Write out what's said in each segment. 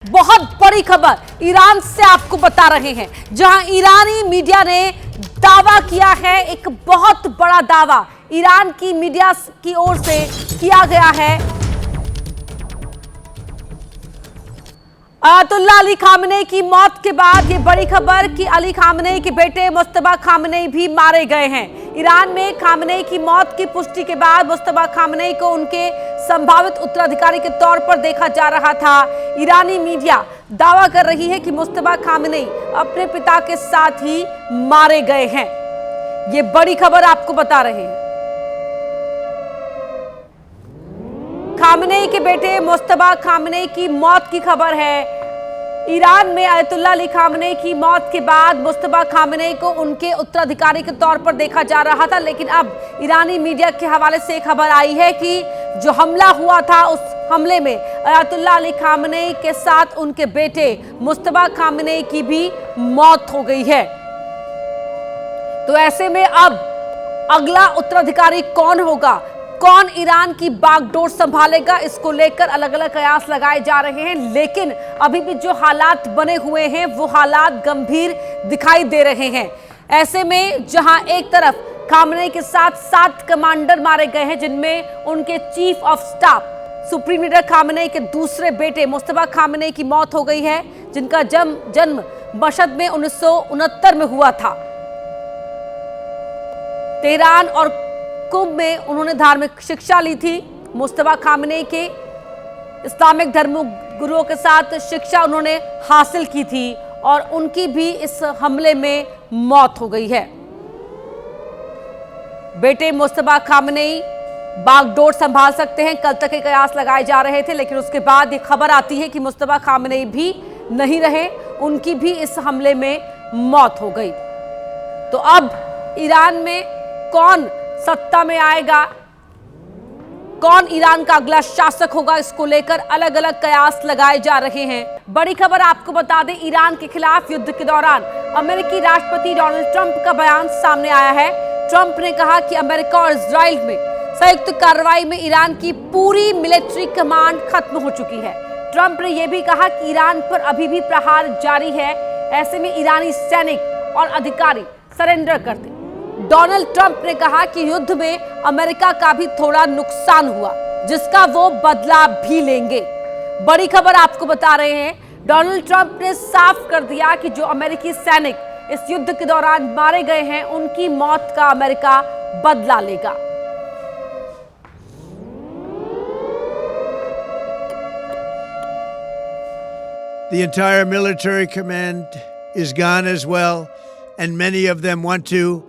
बहुत बड़ी खबर ईरान से आपको बता रहे हैं, जहां ईरानी मीडिया ने दावा किया है। एक बहुत बड़ा दावा ईरान की मीडिया की ओर से किया गया है। अयातुल्ला अली खामनेई की मौत के बाद ये बड़ी खबर कि अली खामनेई के बेटे मुज्तबा खामनेई भी मारे गए हैं। ईरान में खामनेई की मौत की पुष्टि के बाद मुज्तबा खामनेई को उनके संभावित उत्तराधिकारी के तौर पर देखा जा रहा था। ईरानी मीडिया दावा कर रही है कि मुज्तबा खामनेई अपने पिता के साथ ही मारे गए हैं। ये बड़ी खबर आपको बता रहे हैं। खामनेई के बेटे मुज्तबा खामनेई की मौत की खबर है। ईरान में अयातुल्ला अली खामनेई की मौत के बाद मुज्तबा खामनेई को उनके उत्तराधिकारी के तौर पर देखा जा रहा था, लेकिन अब ईरानी मीडिया के हवाले से खबर आई है कि जो हमला हुआ था उस हमले में अयातुल्ला अली खामनेई के साथ उनके बेटे मुज्तबा खामनेई की भी मौत हो गई है। तो ऐसे में अब अगला उत्तराधिकारी कौन होगा, कौन ईरान की बागडोर संभालेगा, इसको लेकर अलग अलग कयास लगाए जा रहे हैं। लेकिन अभी भी जो हालात बने हुए हैं वो हालात गंभीर दिखाई दे रहे हैं। ऐसे में जहां एक तरफ खामनेई के साथ 7 कमांडर मारे गए हैं, जिनमें उनके chief of staff supreme leader Khamenei के दूसरे बेटे मुज्तबा खामनेई की मौत हो गई है, जिनका जन्म मशहद में 1969 में हुआ था। तेहरान और कुंभ में उन्होंने धार्मिक शिक्षा ली थी। मुज्तबा खामनेई के इस्लामिक धर्म गुरुओं के साथ शिक्षा उन्होंने हासिल की थी और उनकी भी इस हमले में मौत हो गई है। बेटे मुज्तबा खामनेई बागडोर संभाल सकते हैं, कल तक के कयास लगाए जा रहे थे, लेकिन उसके बाद ये खबर आती है कि मुज्तबा खामनेई भी नहीं रहे, उनकी भी इस हमले में मौत हो गई। तो अब ईरान में कौन सत्ता में आएगा, कौन ईरान का अगला शासक होगा, इसको लेकर अलग अलग कयास लगाए जा रहे हैं। बड़ी खबर आपको बता दें, ईरान के खिलाफ युद्ध के दौरान अमेरिकी राष्ट्रपति डोनाल्ड ट्रंप का बयान सामने आया है। ट्रंप ने कहा कि अमेरिका और इजराइल में संयुक्त कार्रवाई में ईरान की पूरी मिलिट्री कमांड खत्म हो चुकी है। ट्रंप ने यह भी कहा कि ईरान पर अभी भी प्रहार जारी है, ऐसे में ईरानी सैनिक और अधिकारी सरेंडर कर दें। डोनाल्ड ट्रंप ने कहा कि युद्ध में अमेरिका का भी थोड़ा नुकसान हुआ, जिसका वो बदला भी लेंगे। बड़ी खबर आपको बता रहे हैं, डोनाल्ड ट्रंप ने साफ कर दिया कि जो अमेरिकी सैनिक इस युद्ध के दौरान मारे गए हैं, उनकी मौत का अमेरिका बदला लेगा। The entire military command is gone as well, and many of them want to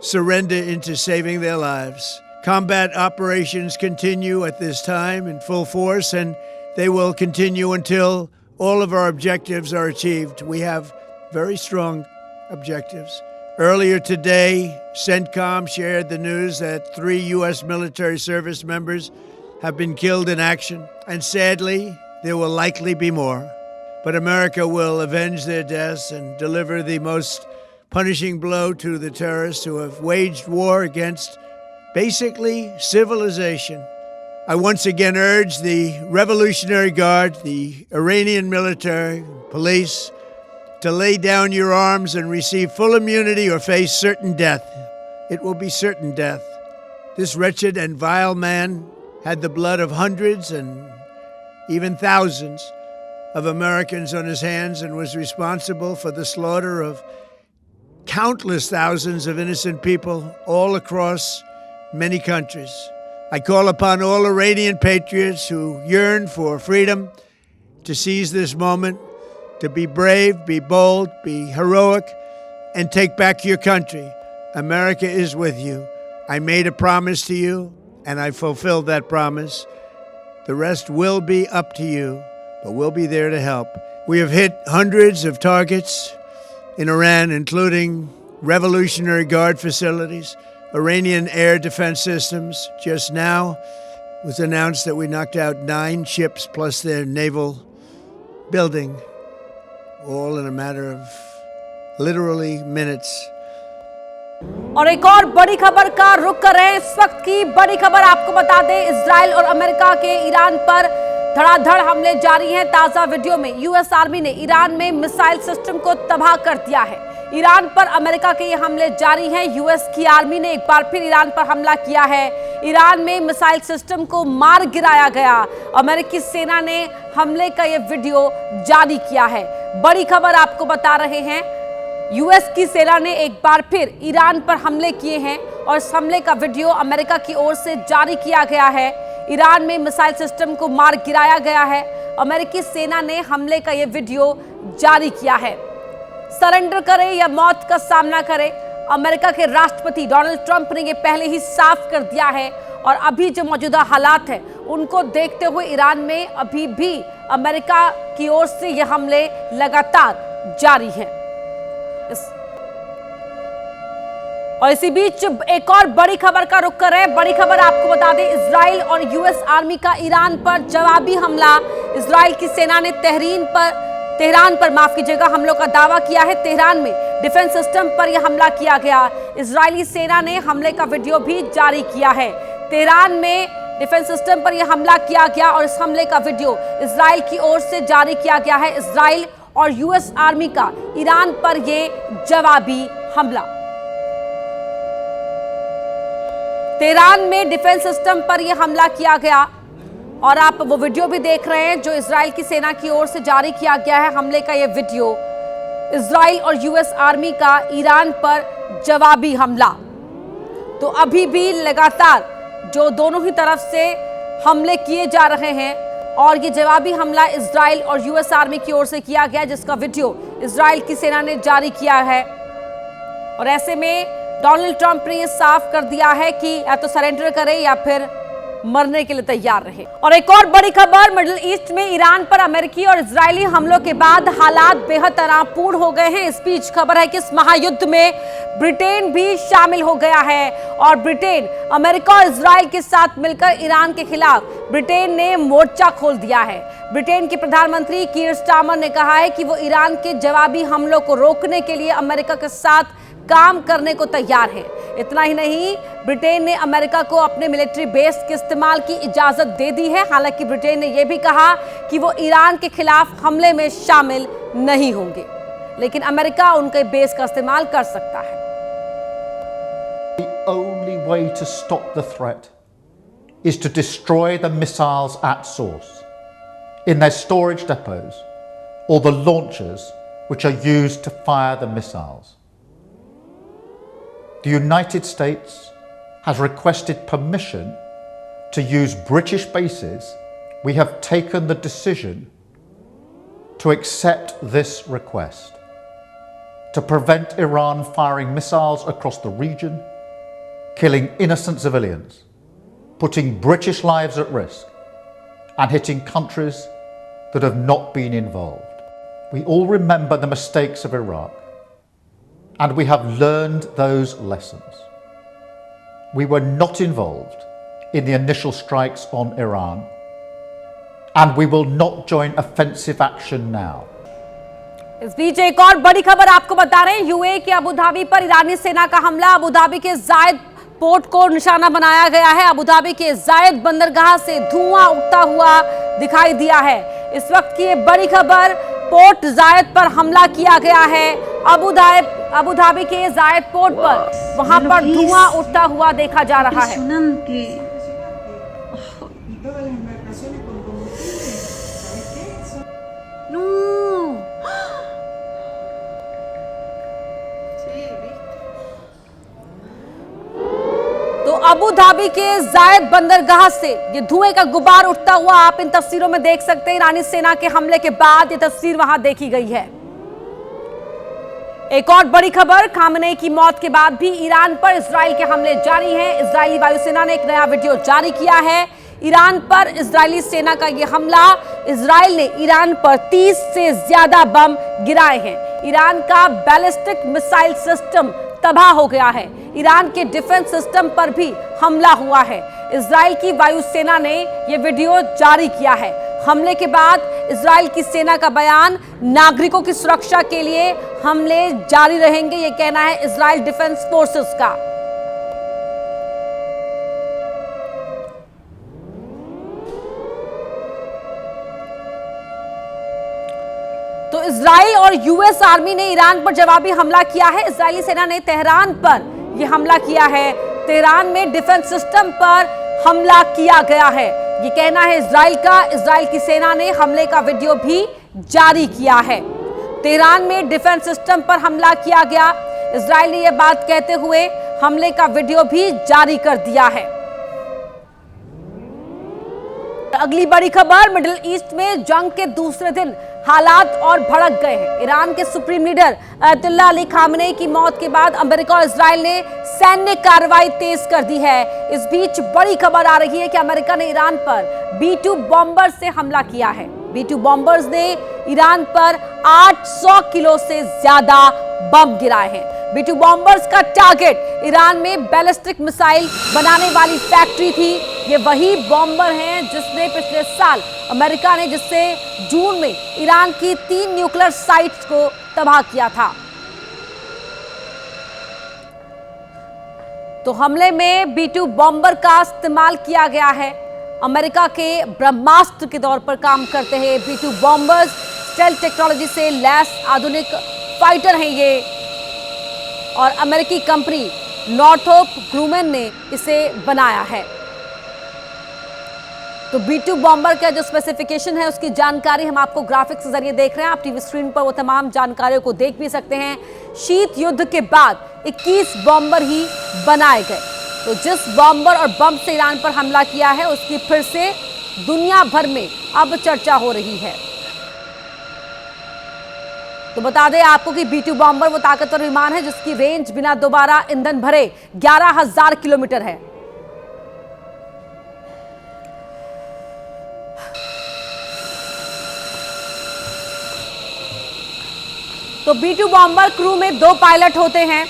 surrender into saving their lives. Combat operations continue at this time in full force, and they will continue until all of our objectives are achieved. We have very strong objectives. Earlier today, CENTCOM shared the news that 3 U.S. military service members have been killed in action, and sadly, there will likely be more. But America will avenge their deaths and deliver the most punishing blow to the terrorists who have waged war against basically civilization. I once again urge the Revolutionary Guard, the Iranian military, police, to lay down your arms and receive full immunity or face certain death. It will be certain death. This wretched and vile man had the blood of hundreds and even thousands of Americans on his hands and was responsible for the slaughter of countless thousands of innocent people all across many countries. I call upon all Iranian patriots who yearn for freedom to seize this moment, to be brave, be bold, be heroic, and take back your country. America is with you. I made a promise to you, and I fulfilled that promise. The rest will be up to you, but we'll be there to help. We have hit hundreds of targets in Iran, including Revolutionary Guard facilities, Iranian air defense systems. Just now it was announced that we knocked out 9 ships plus their naval building, all in a matter of literally minutes. और एक और बड़ी खबर का रुख कर रहे हैं। इस वक्त की बड़ी खबर आपको बता दें, इजराइल और अमेरिका के ईरान पर धड़ाधड़ हमले जारी हैं। ताजा वीडियो में यूएस आर्मी ने ईरान में मिसाइल सिस्टम को तबाह कर दिया है। ईरान पर अमेरिका के ये हमले जारी हैं। यूएस की आर्मी ने एक बार फिर ईरान पर हमला किया है। ईरान में मिसाइल सिस्टम को मार गिराया गया। अमेरिकी सेना ने हमले का ये वीडियो जारी किया है। बड़ी खबर आपको बता रहे हैं, यूएस की सेना ने एक बार फिर ईरान पर हमले किए हैं और इस हमले का वीडियो अमेरिका की ओर से जारी किया गया है। ईरान में मिसाइल सिस्टम को मार गिराया गया है। अमेरिकी सेना ने हमले का ये वीडियो जारी किया है। सरेंडर करें या मौत का सामना करें, अमेरिका के राष्ट्रपति डोनाल्ड ट्रंप ने ये पहले ही साफ कर दिया है। और अभी जो मौजूदा हालात हैं उनको देखते हुए ईरान में अभी भी अमेरिका की ओर से ये हमले लगातार जारी हैं। और इसी बीच एक और बड़ी खबर का रुख कर रहे हैं। बड़ी खबर आपको बता दें, इजराइल और यूएस आर्मी का ईरान पर जवाबी हमला। इजराइल की सेना ने तेहरान पर माफ कीजिएगा हमलों का दावा किया है। तेहरान में डिफेंस सिस्टम पर यह हमला किया गया। इजरायली सेना ने हमले का वीडियो भी जारी किया है। तेहरान में डिफेंस सिस्टम पर यह हमला किया गया और इस हमले का वीडियो इजराइल की ओर से जारी किया गया है। इजराइल और यूएस आर्मी का ईरान पर यह जवाबी हमला। तेहरान में डिफेंस सिस्टम पर यह हमला किया गया और आप वो वीडियो भी देख रहे हैं जो इजराइल की सेना की ओर से जारी किया गया है। हमले का यह वीडियो, इजराइल और यूएस आर्मी का ईरान पर जवाबी हमला। तो अभी भी लगातार जो दोनों ही तरफ से हमले किए जा रहे हैं और ये जवाबी हमला इजराइल और यूएस आर्मी की ओर से किया गया, जिसका वीडियो इजराइल की सेना ने जारी किया है। और ऐसे में डोनाल्ड ट्रंप ने यह साफ कर दिया है कि या तो सरेंडर करे या फिर मरने के लिए तैयार रहे। और एक और बड़ी खबर, मिडिल ईस्ट में ईरान पर अमेरिकी और इजरायली हमलों के बाद हालात बेहद तनावपूर्ण हो गए हैं। इस बीच खबर है कि इस महायुद्ध में ब्रिटेन भी शामिल हो गया है और ब्रिटेन अमेरिका और इजराइल के साथ मिलकर ईरान के खिलाफ ब्रिटेन ने मोर्चा खोल दिया है। ब्रिटेन के प्रधानमंत्री कीर स्टारमर ने कहा है कि वो ईरान के जवाबी हमलों को रोकने के लिए अमेरिका के साथ काम करने को तैयार है। इतना ही नहीं, ब्रिटेन ने अमेरिका को अपने मिलिट्री बेस के इस्तेमाल की इजाजत दे दी है। हालांकि ब्रिटेन ने यह भी कहा कि वो ईरान के खिलाफ हमले में शामिल नहीं होंगे, लेकिन अमेरिका उनके बेस का इस्तेमाल कर सकता है। The only way to stop the threat is to destroy the missiles at source, in their storage depots or the launchers which are used to fire the missiles. The United States has requested permission to use British bases. We have taken the decision to accept this request to prevent Iran firing missiles across the region, killing innocent civilians, putting British lives at risk, and hitting countries that have not been involved. We all remember the mistakes of Iraq, and we have learned those lessons. We were not involved in the initial strikes on Iran, and we will not join offensive action now. इस बीच एक और बड़ी खबर आपको बता रहे हैं, UAE के अबू धाबी पर ईरानी सेना का हमला। अबू धाबी के जायद पोर्ट को निशाना बनाया गया है। अबू धाबी के जायद बंदरगाह से धुआं उठता हुआ दिखाई दिया है। इस वक्त की ये बड़ी खबर, पोर्ट जायद पर हमला किया गया है। अबू धाबी के जायद पोर्ट पर वहां पर धुआं उठता हुआ देखा जा रहा है। तो अबू धाबी के जायद बंदरगाह से ये धुएं का गुबार उठता हुआ आप इन तस्वीरों में देख सकते हैं। ईरानी सेना के हमले के बाद ये तस्वीर वहां देखी गई है। एक और बड़ी खबर, खामनेई की मौत के बाद भी ईरान पर इजराइल के हमले जारी हैं। इजरायली वायुसेना ने एक नया वीडियो जारी किया है। ईरान पर इजरायली सेना का यह हमला, इजराइल ने ईरान पर 30 से ज्यादा बम गिराए हैं। ईरान का बैलिस्टिक मिसाइल सिस्टम तबाह हो गया है। ईरान के डिफेंस सिस्टम पर भी हमला हुआ है। इजराइल की वायुसेना ने यह वीडियो जारी किया है। हमले के बाद इजराइल की सेना का बयान, नागरिकों की सुरक्षा के लिए हमले जारी रहेंगे, यह कहना है इजराइल डिफेंस फोर्सेस का। तो इजराइल और यूएस आर्मी ने ईरान पर जवाबी हमला किया है। इजरायली सेना ने तेहरान पर यह हमला किया है। तेहरान में डिफेंस सिस्टम पर हमला किया गया है, ये कहना है इजराइल का। इजराइल की सेना ने हमले का वीडियो भी जारी किया है। तेहरान में डिफेंस सिस्टम पर हमला किया गया। इजराइल ने यह बात कहते हुए हमले का वीडियो भी जारी कर दिया है। अगली बड़ी खबर, मिडिल ईस्ट में जंग के दूसरे दिन हालात और भड़क गए हैं। ईरान के supreme leader Ayatollah Ali Khamenei की मौत के बाद अमेरिका और इजराइल ने सैन्य कार्रवाई तेज कर दी है। इस बीच बड़ी खबर आ रही है कि अमेरिका ने ईरान पर B-2 बॉम्बर से हमला किया है। B-2 बॉम्बर्स ने ईरान पर 800 किलो से ज्यादा बम गिराए हैं। B-2 बॉम्बर्स का टारगेट ईरान में बैलिस्टिक मिसाइल बनाने वाली फैक्ट्री थी। ये वही बॉम्बर हैं जिसने पिछले साल अमेरिका ने जिससे जून में ईरान की 3 न्यूक्लियर साइट्स को तबाह किया था। तो हमले में B-2 बॉम्बर का इस्तेमाल किया गया है। अमेरिका के ब्रह्मास्त्र के तौर पर काम करते हैं B-2 बॉम्बर्स। स्टेल्थ टेक्नोलॉजी से लैस आधुनिक फाइटर हैं ये, और अमेरिकी कंपनी नॉर्थरोप ग्रूमन ने इसे बनाया है। तो B-2 बॉम्बर का जो स्पेसिफिकेशन है उसकी जानकारी हम आपको ग्राफिक्स के जरिए देख रहे हैं। आप टीवी स्क्रीन पर वो तमाम जानकारियों को देख भी सकते हैं। शीत युद्ध के बाद 21 बॉम्बर ही बनाए गए। तो जिस बॉम्बर और बम से ईरान पर हमला किया है उसकी फिर से दुनिया भर में अब चर्चा हो रही है। तो बता दें आपको कि B-2 बॉम्बर वो ताकतवर विमान है जिसकी रेंज बिना दोबारा ईंधन भरे 11,000 किलोमीटर है। तो B-2 बॉम्बर क्रू में 2 पायलट होते हैं।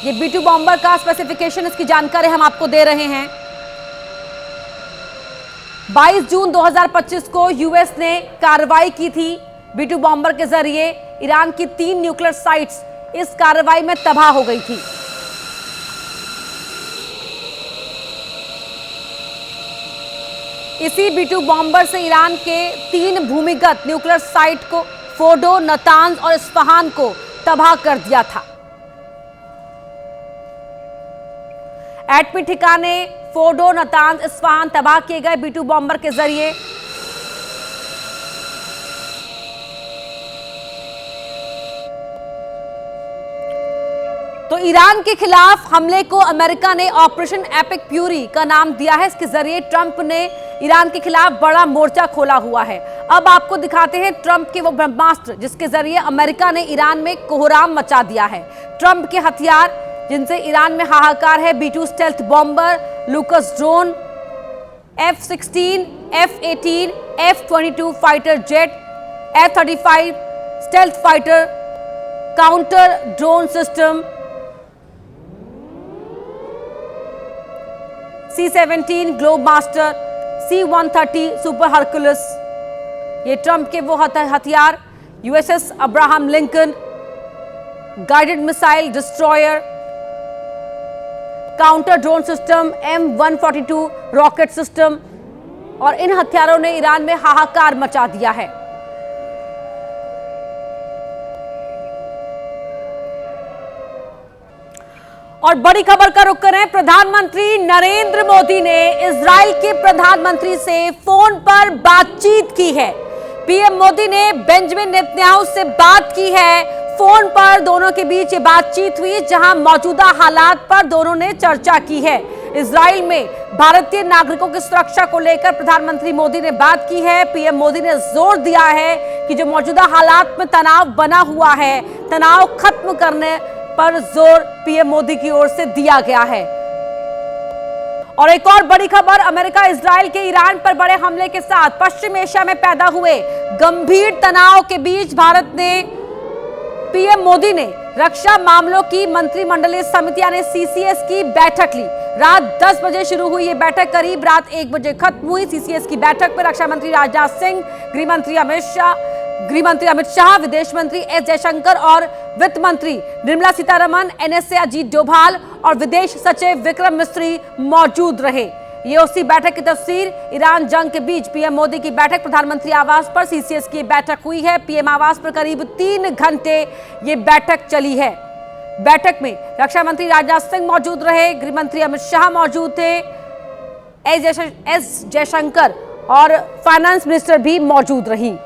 ये B-2 बॉम्बर का स्पेसिफिकेशन, इसकी जानकारी हम आपको दे रहे हैं। 22 जून 2025 को यूएस ने कार्रवाई की थी B-2 बॉम्बर के जरिए। ईरान की 3 न्यूक्लियर साइट्स इस कार्रवाई में तबाह हो गई थी। इसी B-2 बॉम्बर से ईरान के 3 भूमिगत न्यूक्लियर साइट को, फोर्डो, नतांज और इस्फहान को तबाह कर दिया था। एटमी ठिकाने फोर्डो, नतांज, इस्फहान तबाह किए गए B-2 बॉम्बर के जरिए। तो ईरान के खिलाफ हमले को अमेरिका ने ऑपरेशन एपिक फ्यूरी का नाम दिया है। इसके जरिए ट्रंप ने ईरान के खिलाफ बड़ा मोर्चा खोला हुआ है। अब आपको दिखाते हैं ट्रंप के वो ब्रह्मास्त्र जिसके जरिए अमेरिका ने ईरान में कोहराम मचा दिया है। ट्रंप के हथियार जिनसे ईरान में हाहाकार है, B-2 stealth bomber, लूकस drone, F-16, F-18, F-22 fighter jet, F-35 stealth fighter, counter drone system, C-17 globe master, C-130 super Hercules, ये ट्रंप के वो हथियार। USS Abraham Lincoln, guided missile destroyer, counter drone system, M142 rocket system, और इन हथियारों ने Iran में हाहाकार मचा दिया है। और बड़ी खबर का रुख करें, प्रधानमंत्री नरेंद्र मोदी ने इजराइल के प्रधानमंत्री से फोन पर बातचीत की है। पीएम मोदी ने बेंजामिन नेतन्याहू से बात की है। फोन पर दोनों के बीच ये बातचीत हुई जहां मौजूदा हालात पर दोनों ने चर्चा की है। इजराइल में भारतीय नागरिकों की सुरक्षा को लेकर प्रधानमंत्री मोदी ने बात की है। पीएम मोदी ने जोर दिया है कि जो मौजूदा हालात में तनाव बना हुआ है, तनाव खत्म करने पर जोर पीएम मोदी की ओर से दिया गया है। और एक और बड़ी खबर, अमेरिका इजराइल के ईरान पर बड़े हमले के साथ पश्चिम एशिया में पैदा हुए गंभीर तनाव के बीच भारत ने, पीएम मोदी ने रक्षा मामलों की मंत्रिमंडलीय समिति यानी CCS की बैठक ली। रात 10 बजे शुरू हुई ये बैठक करीब रात 1 बजे खत्म हुई। CCS की बैठक में रक्षा मंत्री राजनाथ सिंह, गृह मंत्री अमित शाह, विदेश मंत्री एस जयशंकर और वित्त मंत्री निर्मला सीतारमण, NSA अजीत डोभाल और विदेश सचिव विक्रम मिस्री मौजूद रहे। ये उसी बैठक की तस्वीर, ईरान जंग के बीच पीएम मोदी की बैठक प्रधानमंत्री आवास पर सीसीएस की बैठक हुई है। पीएम आवास पर करीब 3 घंटे ये बैठक चली है। बैठक में रक्षा मंत्री राजनाथ सिंह मौजूद रहे, गृह मंत्री अमित शाह मौजूद थे, एस जयशंकर और फाइनेंस मिनिस्टर भी मौजूद रही।